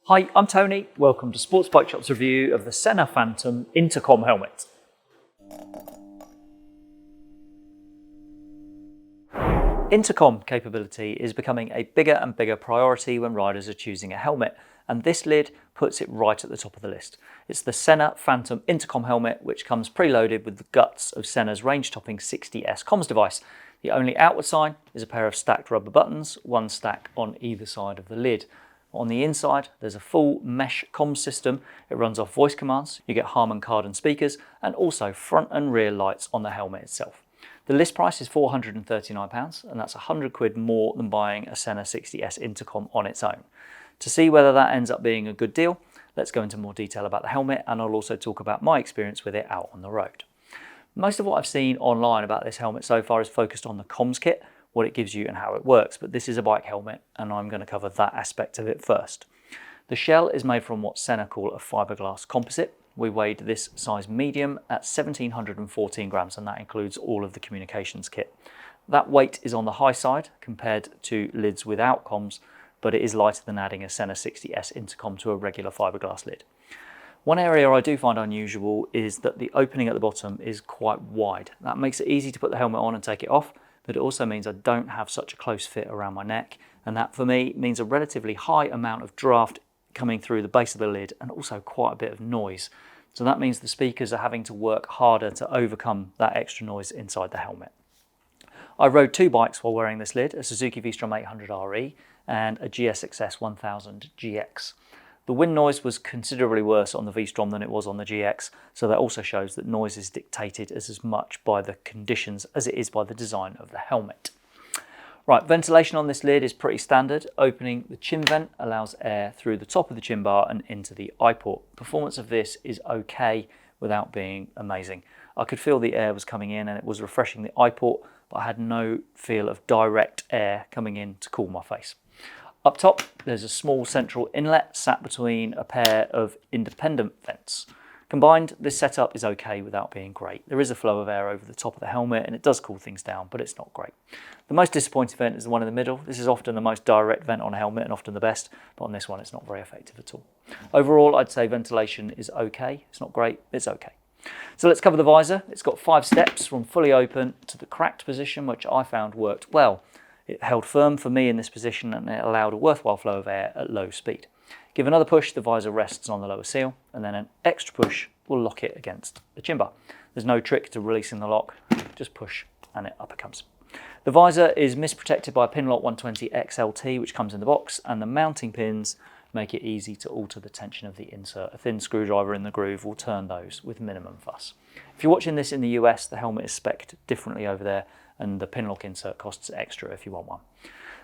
Hi, I'm Tony. Welcome to Sports Bike Shop's review of the Sena Phantom intercom helmet. Intercom capability is becoming a bigger and bigger priority when riders are choosing a helmet, and this lid puts it right at the top of the list. It's the Sena Phantom intercom helmet, which comes preloaded with the guts of Sena's range-topping 60S comms device. The only outward sign is a pair of stacked rubber buttons, one stack on either side of the lid. On the inside, there's a full mesh comms system. It runs off voice commands. You get Harman Kardon speakers and also front and rear lights on the helmet itself. The list price is £439, and that's £100 more than buying a Sena 60S intercom on its own. To see whether that ends up being a good deal, let's go into more detail about the helmet, and I'll also talk about my experience with it out on the road. Most of what I've seen online about this helmet so far is focused on the comms kit, what it gives you and how it works, but this is a bike helmet and I'm going to cover that aspect of it first. The shell is made from what Sena call a fiberglass composite. We weighed this size medium at 1714 grams, and that includes all of the communications kit. That weight is on the high side compared to lids without comms, but it is lighter than adding a Sena 60S intercom to a regular fiberglass lid. One area I do find unusual is that the opening at the bottom is quite wide. That makes it easy to put the helmet on and take it off, but it also means I don't have such a close fit around my neck, and that for me means a relatively high amount of draft coming through the base of the lid and also quite a bit of noise. So that means the speakers are having to work harder to overcome that extra noise inside the helmet. I rode two bikes while wearing this lid, a Suzuki V-Strom 800RE and a GSXS 1000 GX. The wind noise was considerably worse on the V-Strom than it was on the GX, so that also shows that noise is dictated as much by the conditions as it is by the design of the helmet. Right, ventilation on this lid is pretty standard. Opening the chin vent allows air through the top of the chin bar and into the eye port. Performance of this is okay without being amazing. I could feel the air was coming in and it was refreshing the eye port, but I had no feel of direct air coming in to cool my face. Up top, there's a small central inlet sat between a pair of independent vents. Combined, this setup is okay without being great. There is a flow of air over the top of the helmet and it does cool things down, but it's not great. The most disappointing vent is the one in the middle. This is often the most direct vent on a helmet and often the best, but on this one it's not very effective at all. Overall, I'd say ventilation is okay. It's not great, it's okay. So let's cover the visor. It's got 5 steps from fully open to the cracked position, which I found worked well. It held firm for me in this position and it allowed a worthwhile flow of air at low speed. Give another push, the visor rests on the lower seal, and then an extra push will lock it against the chin bar. There's no trick to releasing the lock, just push and it up it comes. The visor is misprotected by a Pinlock 120 XLT which comes in the box, and the mounting pins make it easy to alter the tension of the insert. A thin screwdriver in the groove will turn those with minimum fuss. If you're watching this in the US, the helmet is spec'd differently over there, and the Pinlock insert costs extra if you want one.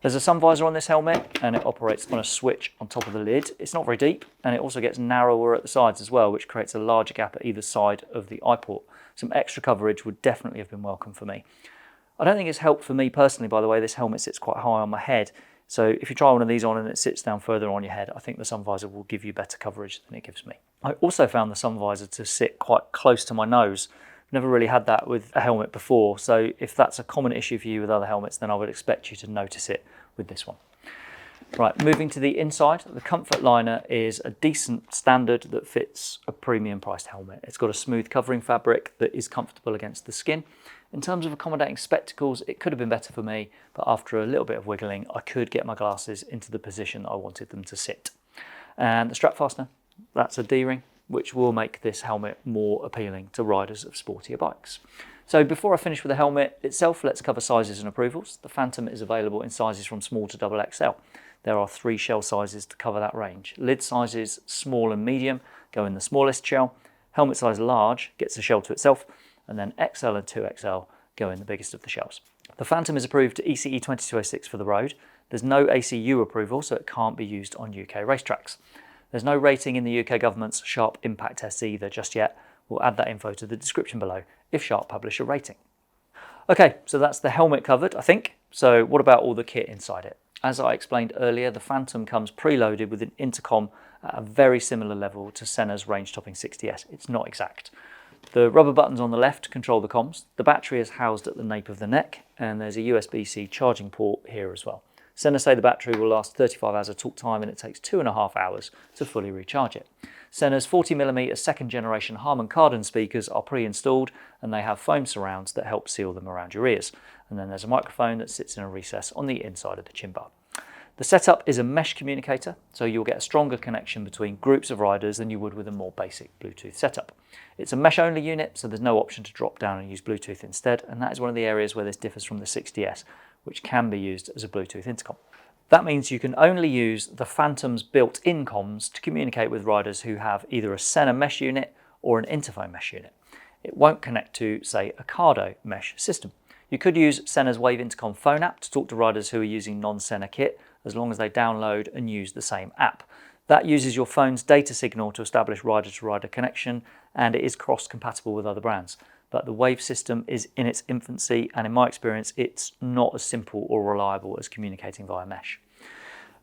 There's a sun visor on this helmet and it operates on a switch on top of the lid. It's not very deep and it also gets narrower at the sides as well, which creates a larger gap at either side of the eye port. Some extra coverage would definitely have been welcome for me. I don't think it's helped for me personally, by the way. This helmet sits quite high on my head, so if you try one of these on and it sits down further on your head, I think the sun visor will give you better coverage than it gives me. I also found the sun visor to sit quite close to my nose. Never really had that with a helmet before, so if that's a common issue for you with other helmets, then I would expect you to notice it with this one. Right, moving to the inside, the comfort liner is a decent standard that fits a premium priced helmet. It's got a smooth covering fabric that is comfortable against the skin. In terms of accommodating spectacles, it could have been better for me, but after a little bit of wiggling, I could get my glasses into the position I wanted them to sit. And the strap fastener, that's a D-ring, which will make this helmet more appealing to riders of sportier bikes. So before I finish with the helmet itself, let's cover sizes and approvals. The Phantom is available in sizes from small to XXL. There are 3 shell sizes to cover that range. Lid sizes small and medium go in the smallest shell. Helmet size large gets a shell to itself, and then XL and 2XL go in the biggest of the shells. The Phantom is approved to ECE 2206 for the road. There's no ACU approval, so it can't be used on UK racetracks. There's no rating in the UK government's Sharp impact tests either just yet. We'll add that info to the description below if Sharp publish a rating. Okay, so that's the helmet covered, I think. So what about all the kit inside it? As I explained earlier, the Phantom comes preloaded with an intercom at a very similar level to Sena's range-topping 60S. It's not exact. The rubber buttons on the left control the comms. The battery is housed at the nape of the neck, and there's a USB-C charging port here as well. Sena say the battery will last 35 hours of talk time and it takes 2.5 hours to fully recharge it. Sena's 40mm second generation Harman Kardon speakers are pre-installed and they have foam surrounds that help seal them around your ears. And then there's a microphone that sits in a recess on the inside of the chin bar. The setup is a mesh communicator, so you'll get a stronger connection between groups of riders than you would with a more basic Bluetooth setup. It's a mesh only unit, so there's no option to drop down and use Bluetooth instead, and that is one of the areas where this differs from the 60S, which can be used as a Bluetooth intercom. That means you can only use the Phantom's built-in comms to communicate with riders who have either a Sena mesh unit or an Interphone mesh unit. It won't connect to, say, a Cardo mesh system. You could use Sena's Wave Intercom phone app to talk to riders who are using non-Sena kit, as long as they download and use the same app. That uses your phone's data signal to establish rider-to-rider connection, and it is cross-compatible with other brands. But the Wave system is in its infancy, and in my experience, it's not as simple or reliable as communicating via mesh.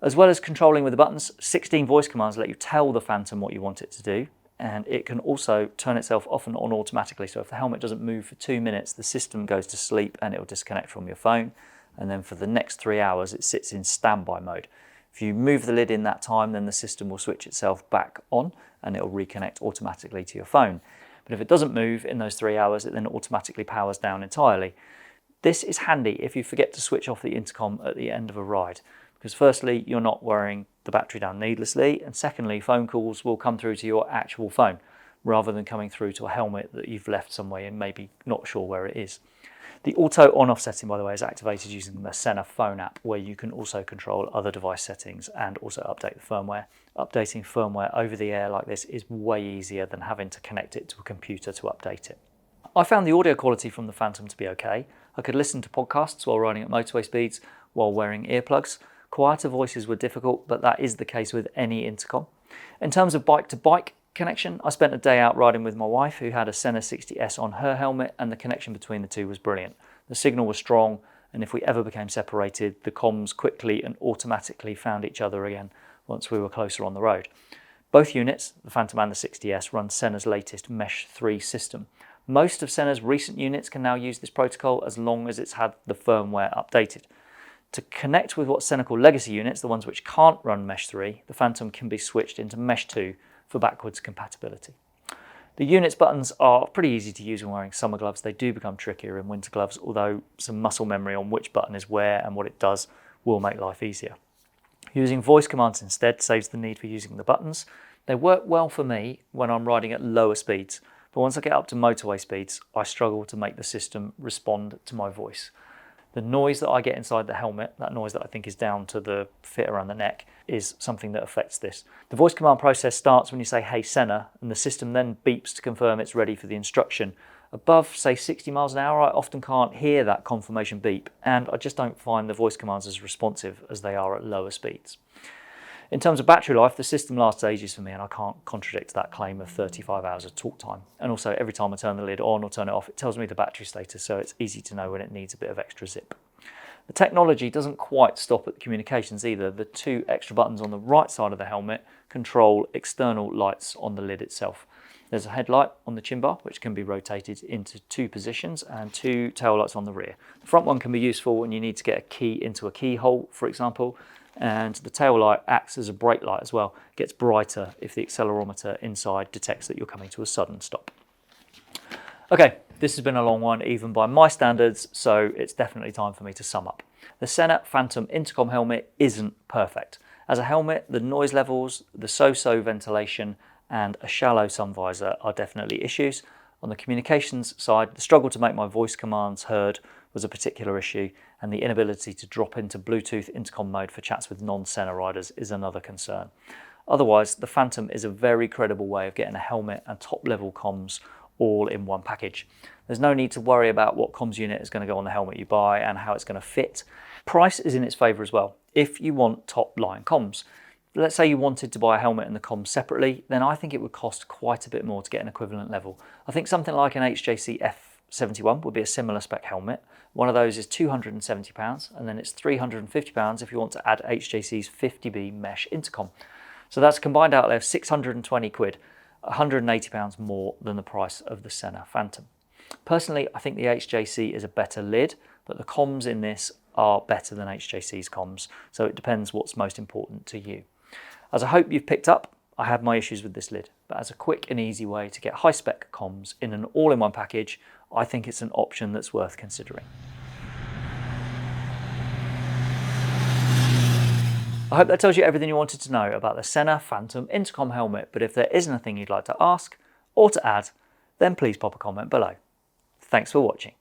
As well as controlling with the buttons, 16 voice commands let you tell the Phantom what you want it to do, and it can also turn itself off and on automatically. So if the helmet doesn't move for 2 minutes, the system goes to sleep and it'll disconnect from your phone. And then for the next 3 hours, it sits in standby mode. If you move the lid in that time, then the system will switch itself back on and it'll reconnect automatically to your phone. But if it doesn't move in those 3 hours, it then automatically powers down entirely. This is handy if you forget to switch off the intercom at the end of a ride, because firstly, you're not wearing the battery down needlessly, and secondly, phone calls will come through to your actual phone rather than coming through to a helmet that you've left somewhere and maybe not sure where it is. The auto on-off setting, by the way, is activated using the Sena phone app, where you can also control other device settings and also update the firmware. Updating firmware over the air like this is way easier than having to connect it to a computer to update it. I found the audio quality from the Phantom to be okay. I could listen to podcasts while riding at motorway speeds while wearing earplugs. Quieter voices were difficult, but that is the case with any intercom. In terms of bike-to-bike connection, I spent a day out riding with my wife, who had a Sena 60S on her helmet, and the connection between the two was brilliant. The signal was strong, and if we ever became separated, the comms quickly and automatically found each other again once we were closer on the road. Both units, the Phantom and the 60S, run Sena's latest Mesh 3 system. Most of Sena's recent units can now use this protocol as long as it's had the firmware updated. To connect with what Sena call legacy units, the ones which can't run Mesh 3, the Phantom can be switched into Mesh 2 for backwards compatibility. The unit's buttons are pretty easy to use when wearing summer gloves. They do become trickier in winter gloves, although some muscle memory on which button is where and what it does will make life easier. Using voice commands instead saves the need for using the buttons. They work well for me when I'm riding at lower speeds, but once I get up to motorway speeds, I struggle to make the system respond to my voice. The noise that I get inside the helmet, that noise that I think is down to the fit around the neck, is something that affects this. The voice command process starts when you say, "Hey Sena," and the system then beeps to confirm it's ready for the instruction. Above, say, 60 miles an hour, I often can't hear that confirmation beep, and I just don't find the voice commands as responsive as they are at lower speeds. In terms of battery life, the system lasts ages for me, and I can't contradict that claim of 35 hours of talk time. And also, every time I turn the lid on or turn it off, it tells me the battery status, so it's easy to know when it needs a bit of extra zip. The technology doesn't quite stop at the communications either. The 2 extra buttons on the right side of the helmet control external lights on the lid itself. There's a headlight on the chin bar, which can be rotated into 2 positions, and 2 tail lights on the rear. The front one can be useful when you need to get a key into a keyhole, for example, and the tail light acts as a brake light as well. It gets brighter if the accelerometer inside detects that you're coming to a sudden stop. Okay, this has been a long one, even by my standards, so it's definitely time for me to sum up. The Sena Phantom intercom helmet isn't perfect. As a helmet, the noise levels, the so-so ventilation, and a shallow sun visor are definitely issues. On the communications side, the struggle to make my voice commands heard was a particular issue, and the inability to drop into Bluetooth intercom mode for chats with non-Sena riders is another concern. Otherwise, the Phantom is a very credible way of getting a helmet and top-level comms all in one package. There's no need to worry about what comms unit is going to go on the helmet you buy and how it's going to fit. Price is in its favour as well. If you want top-line comms, let's say you wanted to buy a helmet and the comms separately, then I think it would cost quite a bit more to get an equivalent level. I think something like an HJC F71 would be a similar spec helmet. One of those is £270, and then it's £350 if you want to add HJC's 50B mesh intercom. So that's a combined outlay of 620 quid, £180 more than the price of the Sena Phantom. Personally, I think the HJC is a better lid, but the comms in this are better than HJC's comms, so it depends what's most important to you. As I hope you've picked up, I have my issues with this lid, but as a quick and easy way to get high-spec comms in an all-in-one package, I think it's an option that's worth considering. I hope that tells you everything you wanted to know about the Sena Phantom intercom helmet, but if there is anything you'd like to ask or to add, then please pop a comment below. Thanks for watching.